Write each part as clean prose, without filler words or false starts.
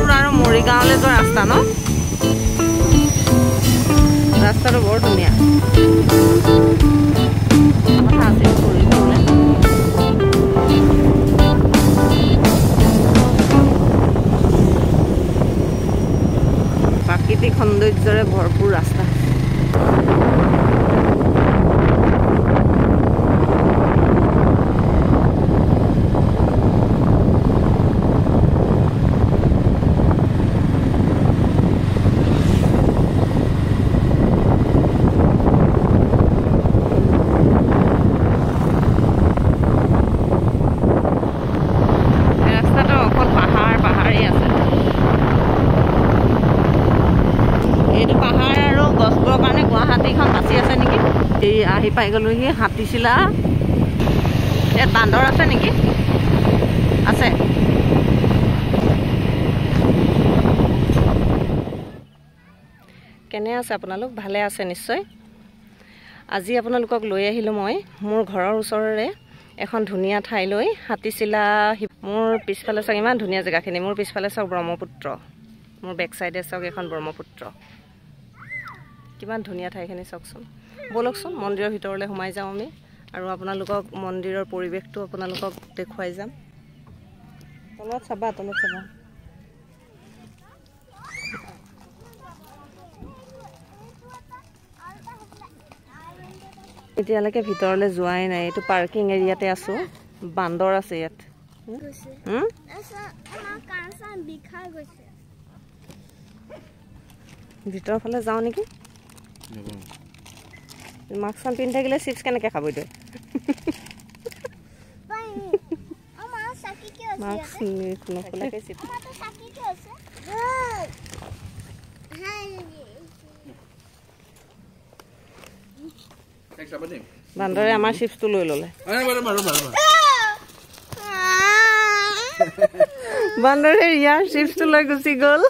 ভৰপুৰ আৰু মৰিগাঁৱলৈ যোৱা ৰাস্তা ন ৰাস্তাটো বৰ ধুনীয়া কথা আছিল ফুৰিবলৈ প্ৰাকৃতিক সৌন্দৰ্যৰে ভৰপুৰ ৰাস্তা আহি পাই গ'লোহি হাতীচিলা ইয়াত বান্দৰ আছে নেকি আছে কেনে আছে আপোনালোক ভালে আছে নিশ্চয় আজি আপোনালোকক লৈ আহিলোঁ মই মোৰ ঘৰৰ ওচৰৰে এখন ধুনীয়া ঠাইলৈ হাতীচিলা মোৰ পিছফালে চাওক ইমান ধুনীয়া জেগাখিনি মোৰ পিছফালে চাওক ব্ৰহ্মপুত্ৰ মোৰ বেক চাইডে চাওক এখন ব্ৰহ্মপুত্ৰ কিমান ধুনীয়া ঠাইখিনি চাওকচোন বলকচোন মন্দিৰৰ ভিতৰলৈ সোমাই যাওঁ আমি আৰু আপোনালোকক মন্দিৰৰ পৰিৱেশটো আপোনালোকক দেখুৱাই যাম তলত চাবা এতিয়ালৈকে ভিতৰলৈ যোৱাই নাই এইটো পাৰ্কিং এৰিয়াতে আছোঁ বান্দৰ আছে ইয়াত ভিতৰৰ ফালে যাওঁ নেকি মাস্ক পিন্ধি থাকিলে চিপছ কেনেকৈ খাব দিয়ে বান্দৰে আমাৰ চিপছটো লৈ ল'লে বান্দৰে ইয়াৰ চিপছটো লৈ গুচি গ'ল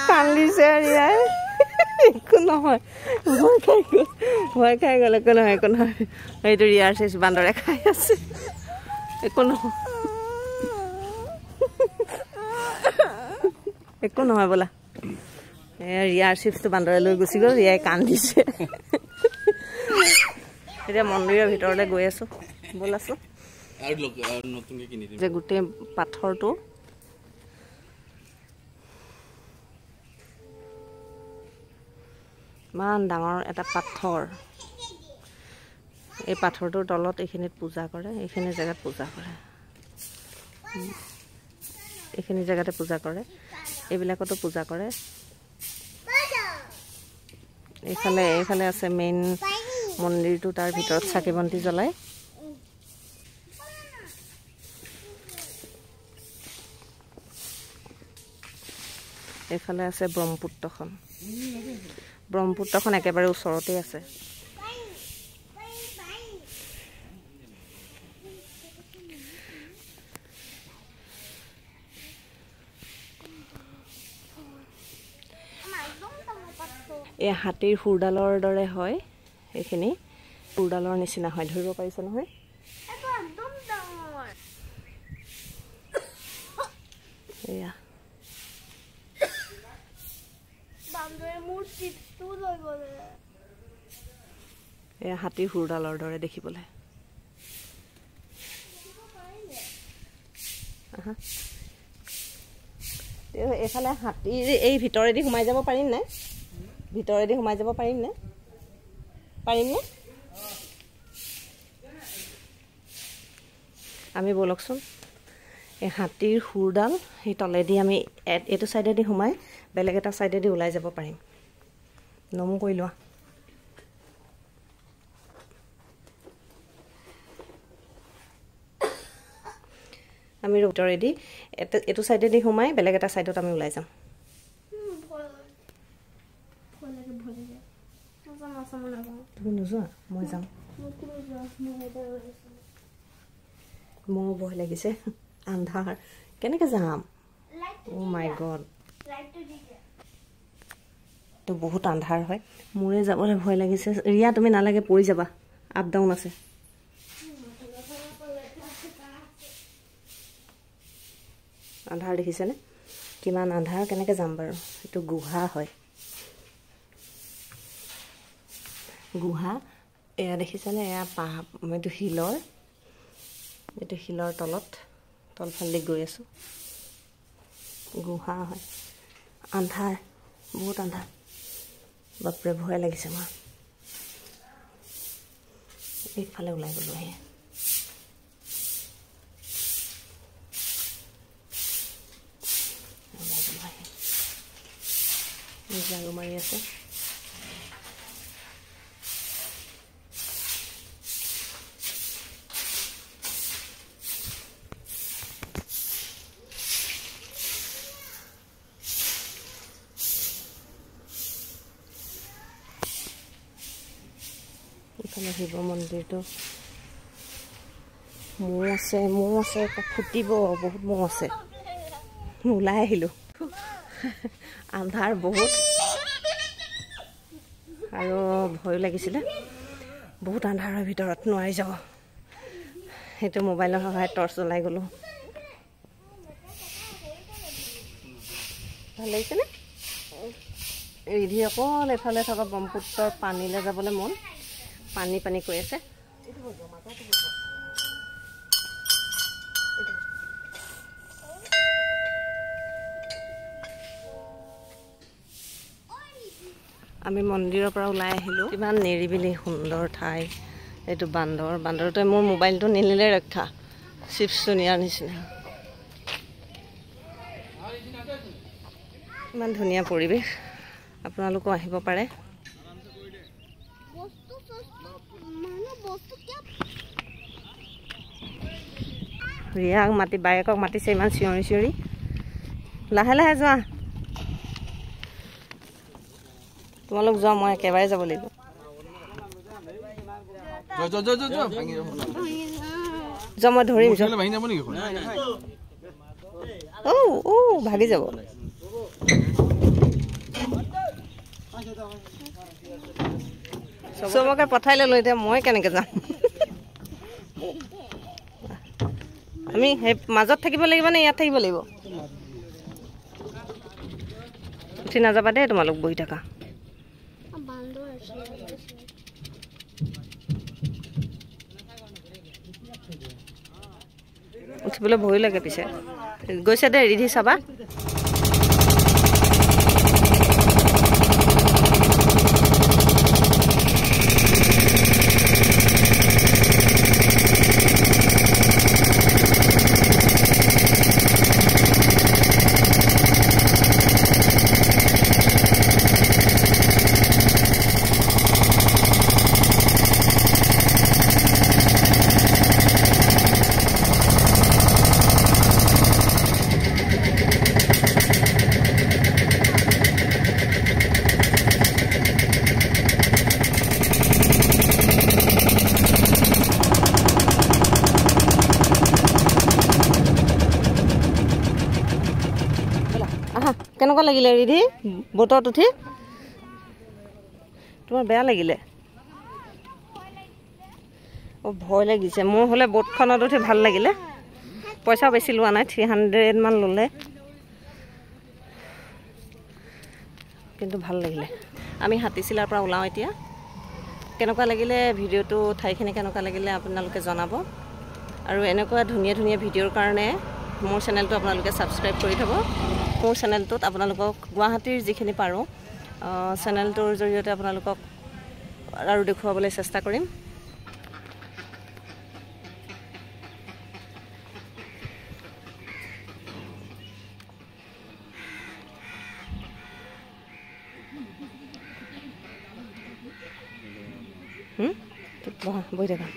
কান্দিছে ৰিয়াই একো নহয় ভয় খাই গ'ল একো নহয় এইটো ৰিয়াৰ চিপছ বান্দৰে খাই আছে একো নহয় একো নহয় বোলা ৰিয়াৰ চিপছটো বান্দৰে লৈ গুচি গ'ল ৰিয়াই কান্দিছে এতিয়া মন্দিৰৰ ভিতৰলৈ গৈ আছোঁ ব'লাচোন যে গোটেই পাথৰটো ইমান ডাঙৰ এটা পাথৰ এই পাথৰটোৰ তলত এইখিনিত পূজা কৰে এইখিনি জেগাত পূজা কৰে এইখিনি জেগাতে পূজা কৰে এইবিলাকতো পূজা কৰে এইফালে আছে মেইন মন্দিৰটো তাৰ ভিতৰত চাকি বন্তি জ্বলায় এইফালে আছে ব্ৰহ্মপুত্ৰখন একেবাৰে ওচৰতে আছে এই হাতীৰ সুৰডালৰ দৰে হয় এইখিনি সুৰডালৰ নিচিনা হয় ধৰিব পাৰিছে নহয় এয়া এয়া হাতীৰ সুৰডালৰ দৰে দেখিবলৈ এইফালে হাতীৰ এই ভিতৰেদি সোমাই যাব পাৰিম নে আমি বলকচোন এই হাতীৰ সুৰডাল সেই তলেদি আমি এইটো চাইডেদি সোমাই বেলেগ এটা চাইডেদি ওলাই যাব পাৰিম নমো কৰি লোৱা আমি ভিতৰেদি এইটো চাইডেদি সোমাই বেলেগ এটা চাইডত আমি ওলাই যাম তুমি নোযোৱা মই যাম মোৰ ভয় লাগিছে আন্ধাৰ কেনেকৈ যাম ও মাই গড তো বহুত আন্ধাৰ হয় মোৰে যাবলৈ ভয় লাগিছে ৰিয়া তুমি নালাগে পৰি যাবা আপ ডাউন আছে আন্ধাৰ দেখিছেনে কিমান আন্ধাৰ কেনেকৈ যাম বাৰু এইটো গুহা হয় গুহা এয়া দেখিছেনে এয়া এইটো শিলৰ তলত তলফালে গৈ আছোঁ গুহা হয় আন্ধাৰ বহুত আন্ধাৰ বাপৰে ভয় লাগিছে মোৰ এইফালে ওলাই গ'লোঁ আহি জাগু মাৰি আছে ইফালে শিৱ মন্দিৰটো মৌ আছে ফুটিব বহুত মৌ আছে ওলাই আহিলোঁ আন্ধাৰ বহুত আৰু ভয়ো লাগিছিলে বহুত আন্ধাৰৰ ভিতৰত নোৱাৰি যাব সেইটো মোবাইলৰ সহায়ত টৰ্চ জ্বলাই গ'লোঁ ভাল লাগিছেনে ৰিধি অকল এফালে থকা ব্ৰহ্মপুত্ৰৰ পানীলৈ যাবলৈ মন পানী কৈ আছে আমি মন্দিৰৰ পৰা ওলাই আহিলোঁ কিমান নিৰিবিলি সুন্দৰ ঠাই এইটো বান্দৰটোৱে মোৰ মোবাইলটো নিনিলে ৰক্ষা চিপছটো নিয়াৰ নিচিনা ইমান ধুনীয়া পৰিৱেশ আপোনালোকো আহিব পাৰে ৰিয়াক মাতি বায়েকক মাতিছে ইমান চিঞৰি লাহে লাহে যোৱা তোমালোক যোৱা মই একেবাৰে যাব লাগিব যোৱা মই ধৰিম ভাগি যাব চবকে পঠাই ল'লো এতিয়া মই কেনেকৈ যাম আমি সেই মাজত থাকিব লাগিব নে ইয়াত থাকিব লাগিব উঠি নাযাবা দেই তোমালোক বহি থাকা উঠিবলৈ ভয় লাগে পিছে গৈছে দে ৰিধি চাবা কেনেকুৱা লাগিলে ৰিধি বোটত উঠি তোমাৰ বেয়া লাগিলে ভয় লাগিছে মোৰ হ'লে বোটখনত উঠি ভাল লাগিলে পইচা বেছি লোৱা নাই 300 মান ল'লে কিন্তু ভাল লাগিলে আমি হাতীচিলাৰ পৰা ওলাওঁ এতিয়া কেনেকুৱা লাগিলে ভিডিঅ'টো ঠাইখিনি কেনেকুৱা লাগিলে আপোনালোকে জনাব আৰু এনেকুৱা ধুনীয়া ধুনীয়া ভিডিঅ'ৰ কাৰণে মোৰ চেনেলটো আপোনালোকে ছাবস্ক্ৰাইব কৰি থ'ব মোৰ চেনেলটোত আপোনালোকক গুৱাহাটীৰ যিখিনি পাৰোঁ চেনেলটোৰ জৰিয়তে আপোনালোকক আৰু দেখুৱাবলৈ চেষ্টা কৰিম বহি থাকা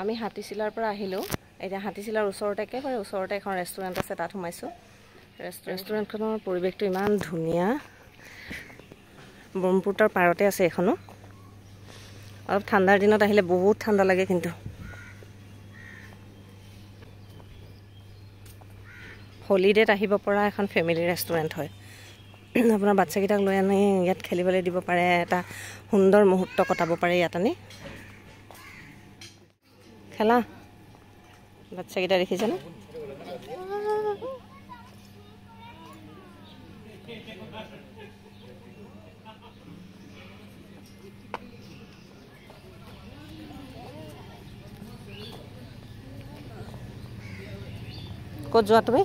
আমি হাতীচিলাৰ পৰা আহিলোঁ এতিয়া হাতীচিলাৰ ওচৰতে একেবাৰে ওচৰতে এখন ৰেষ্টুৰেণ্ট আছে তাত সোমাইছোঁ ৰেষ্টুৰেণ্টখনৰ পৰিৱেশটো ইমান ধুনীয়া ব্ৰহ্মপুত্ৰৰ পাৰতে আছে এখনো অলপ ঠাণ্ডাৰ দিনত আহিলে বহুত ঠাণ্ডা লাগে কিন্তু হলিডেত আহিব পৰা এখন ফেমিলি ৰেষ্টুৰেণ্ট হয় আপোনাৰ বাচ্চাকেইটাক লৈ আনি ইয়াত খেলিবলৈ দিব পাৰে, এটা সুন্দৰ মুহূৰ্ত কটাব পাৰে ইয়াত আনি। খেলা বাচ্চাকেইটা দেখিছেনে? ক'ত যোৱা তুমি?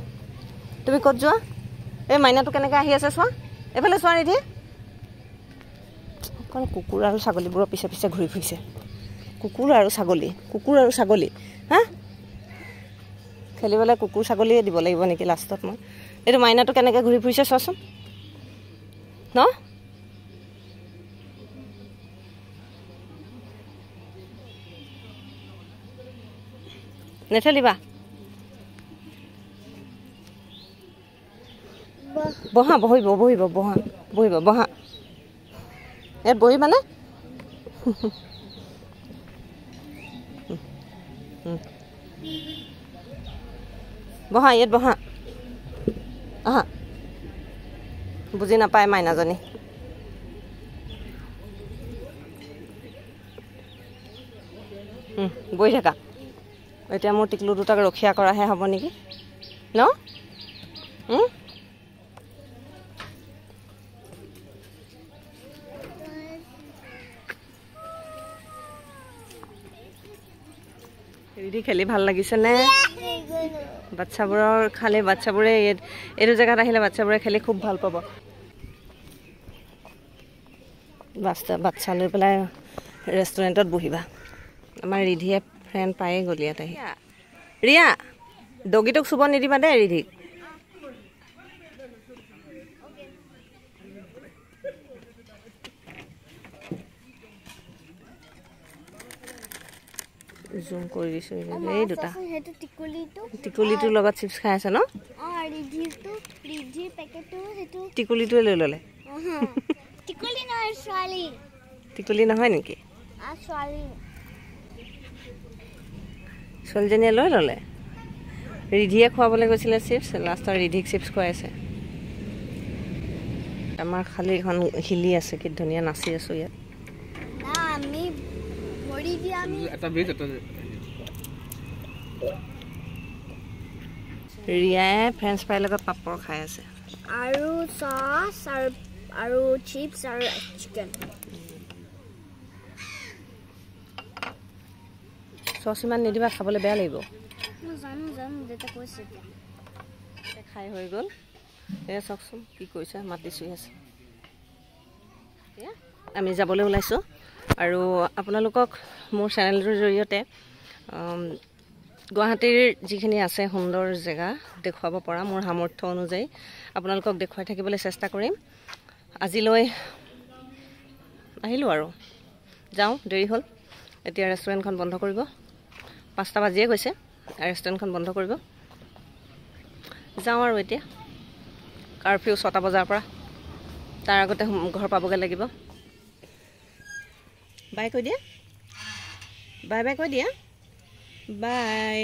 তুমি ক'ত যোৱা? এই মাইনাটো কেনেকৈ আহি আছে চোৱা, এইফালে চোৱা নিধি। অকল কুকুৰ আৰু ছাগলীবোৰৰ পিছে পিছে ঘূৰি ফুৰিছে। কুকুৰ আৰু ছাগলী হা, খেলিবলৈ কুকুৰ ছাগলীয়ে দিব লাগিব নেকি লাষ্টত মই। এইটো মাইনাটো কেনেকৈ ঘূৰি ফুৰিছে চোৱাচোন ন। নেঠেলিবা, বহা বহিব বহা ইয়াত বহিবানে? বহা ইয়াত বহা। আহা, বুজি নাপায় মাইনাজনী। বহি থাকা। এতিয়া মোৰ টিকলু দুটাক ৰখীয়া কৰাহে হ'ব নেকি ন? ৰিধি খেলি ভাল লাগিছেনে? বাচ্চাবোৰে এইটো জেগাত আহিলে বাচ্চাবোৰে খেলি খুব ভাল পাব। বাচ্চা লৈ পেলাই ৰেষ্টুৰেণ্টত বহিবা। আমাৰ ৰিধিয়ে ফ্ৰেণ্ড পায়ে গ'ল ইয়াত আহি। ৰিয়া, ডগীটোক চুব নিদিবা দেই ৰিধিক। জুম কৰি দিছোঁ এই দুটা। টিকুলিটোৰ লগত চিপছ খাই আছে ন? টিকুলিটোৱে লৈ ল'লে। টিকুলি নহয় নেকি? ছোৱালীজনীয়ে লৈ ল'লে। ৰিধিয়ে খুৱাবলৈ গৈছিলে চিপছ, লাষ্টত ৰিধিক চিপছ খুৱাই আছে। আমাৰ খালি এখন হিলি আছে, কি ধুনীয়া নাচি আছোঁ ইয়াত। ৰিয়াই ফ্ৰেঞ্চ ফ্ৰাইৰ লগত পাপৰ খাই আছে আৰু চচ আৰু চিপছ আৰু চিকেন। চচ ইমান নিদিবা, খাবলৈ বেয়া লাগিব। খাই হৈ গ'ল। এয়া চাওকচোন কি কৰিছে, মাতি চুই আছে। আমি যাবলৈ ওলাইছোঁ আৰু আপোনালোকক মোৰ চেনেলটোৰ জৰিয়তে গুৱাহাটীৰ যিখিনি আছে সুন্দৰ জেগা দেখুৱাব পৰা মোৰ সামৰ্থ্য অনুযায়ী আপোনালোকক দেখুৱাই থাকিবলৈ চেষ্টা কৰিম। আজিলৈ আহিলোঁ আৰু যাওঁ, দেৰি হ'ল। এতিয়া ৰেষ্টুৰেণ্টখন বন্ধ কৰিব, 5টা বাজিয়ে গৈছে। ৰেষ্টুৰেণ্টখন বন্ধ কৰিব, যাওঁ আৰু এতিয়া। কাৰফিউ 6টা বজাৰ পৰা, তাৰ আগতে ঘৰ পাবগৈ লাগিব। বাই কৈ দিয়া, বাই কৈ দিয়া, বাই।